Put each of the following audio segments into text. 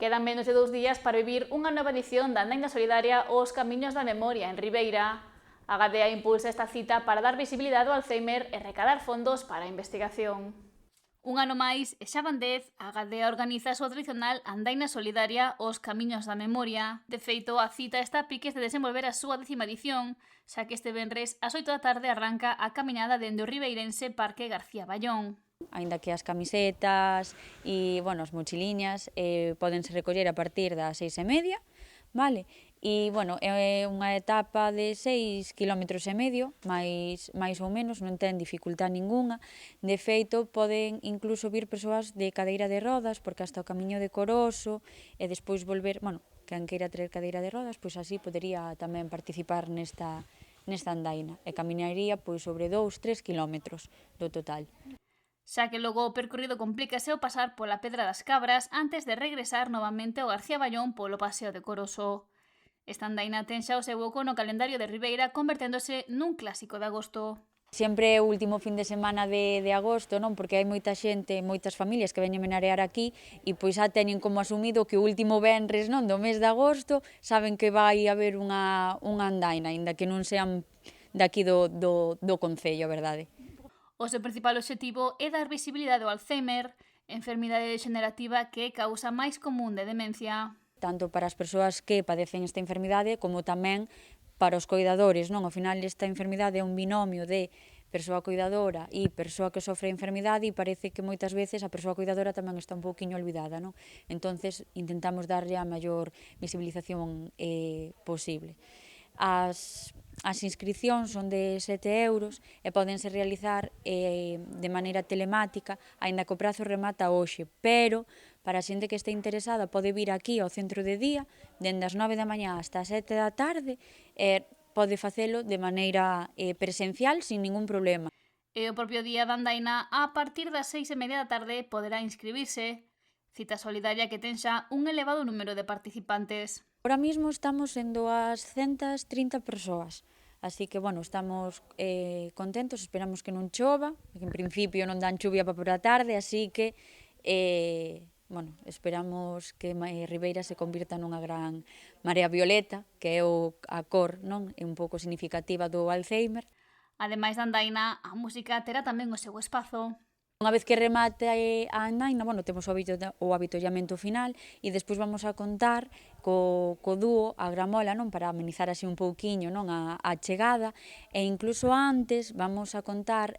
Quedan menos de 2 días para vivir unha nova edición da Andaina Solidaria Os Camiños da Memoria en Ribeira. A Gadea impulsa esta cita para dar visibilidade ao Alzheimer e recadar fondos para a investigación. Un ano máis, e xa van 10, a Gadea organiza a súa tradicional Andaina Solidaria Os Camiños da Memoria. De feito, a cita está a piques de desenvolver a súa 10ª edición, xa que este venres ás 8 da tarde arranca a camiñada dende o ribeirense Parque García Ballón. Aínda que as camisetas e, as mochiliñas podense recoller a partir das 6:30, vale? E, é unha etapa de 6,5 km, máis ou menos, non ten dificultad ningunha. De feito, poden incluso vir persoas de cadeira de rodas, porque hasta o Camiño de Coroso, e despois volver, quen queira ter cadeira de rodas, pois así podería tamén participar nesta andaina, e camiñaría sobre 2-3 km do total. Xa que logo o percorrido complícase ao pasar pola Pedra das Cabras antes de regresar novamente ao García Ballón polo Paseo de Coroso. Esta andaina ten xa o seu oco no calendario de Ribeira, converténdose nun clásico de agosto. Sempre é o último fin de semana de agosto, non? Porque hai moita xente, moitas familias que veñen menarear aquí e pois xa teñen como asumido que o último venres, non, do mes de agosto saben que vai haber unha andaina, aínda que non sean daqui do concello, a verdade. O seu principal obxectivo é dar visibilidade ao Alzheimer, enfermidade degenerativa que é causa máis común de demencia. Tanto para as persoas que padecen esta enfermidade como tamén para os coidadores, non? Ao final esta enfermidade é un binomio de persoa coidadora e persoa que sofre a enfermidade e parece que moitas veces a persoa coidadora tamén está un pouquiño olvidada, non? Entonces intentamos darlle a maior visibilización posible. As inscripcións son de 7 euros e pódense realizar de maneira telemática, aínda que o prazo remata hoxe, pero para a xente que este interesada pode vir aquí ao centro de día, dende as 9 da mañá hasta as 7 da tarde, e pode facelo de maneira presencial sin ningún problema. E o propio día da andaina, a partir das 6:30 da tarde, poderá inscribirse. Cita solidaria que ten xa un elevado número de participantes. Ahora mismo estamos en 230 persoas, así que, estamos contentos, esperamos que non chova, que en principio non dan chuvia para por a tarde, así que, esperamos que Ribeira se convirta nunha gran marea violeta, que é a cor, non? É un pouco significativa do Alzheimer. Ademais da andaina, a música terá tamén o seu espazo. Unha vez que remate a andaina, temos o avitollamento final e despois vamos a contar co dúo a gramola, non, para amenizar así un pouquiño, non, a chegada, e incluso antes vamos a contar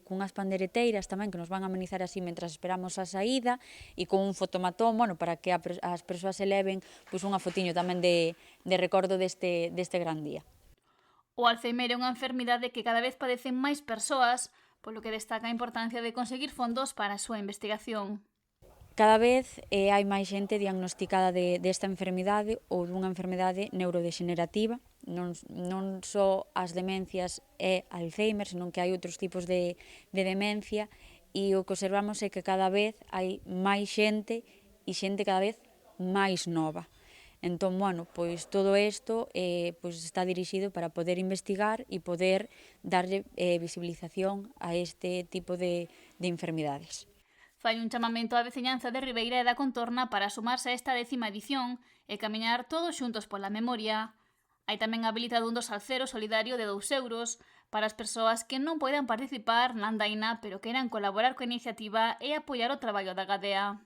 cunhas pandereteiras tamén que nos van a amenizar así mentras esperamos a saída e con un fotomatón, para que as persoas se leven unha fotiño tamén de recordo deste gran día. O Alzheimer é unha enfermidade que cada vez padecen máis persoas, polo que destaca a importancia de conseguir fondos para a súa investigación. Cada vez hai máis xente diagnosticada desta enfermidade ou dunha enfermidade neurodexenerativa, non só as demencias é Alzheimer, senón que hai outros tipos de demencia, e o que observamos é que cada vez hai máis xente e xente cada vez máis nova. Entón, pois todo isto está dirixido para poder investigar e poder darlle visibilización a este tipo de enfermidades. Fai un chamamento á veciñanza de Ribeira e da contorna para sumarse a esta 10ª edición e camiñar todos xuntos pola memoria. Hai tamén habilitado un dosalcero solidario de 2 euros para as persoas que non poidan participar na andaina pero queiran colaborar coa iniciativa e apoiar o traballo da Gadea.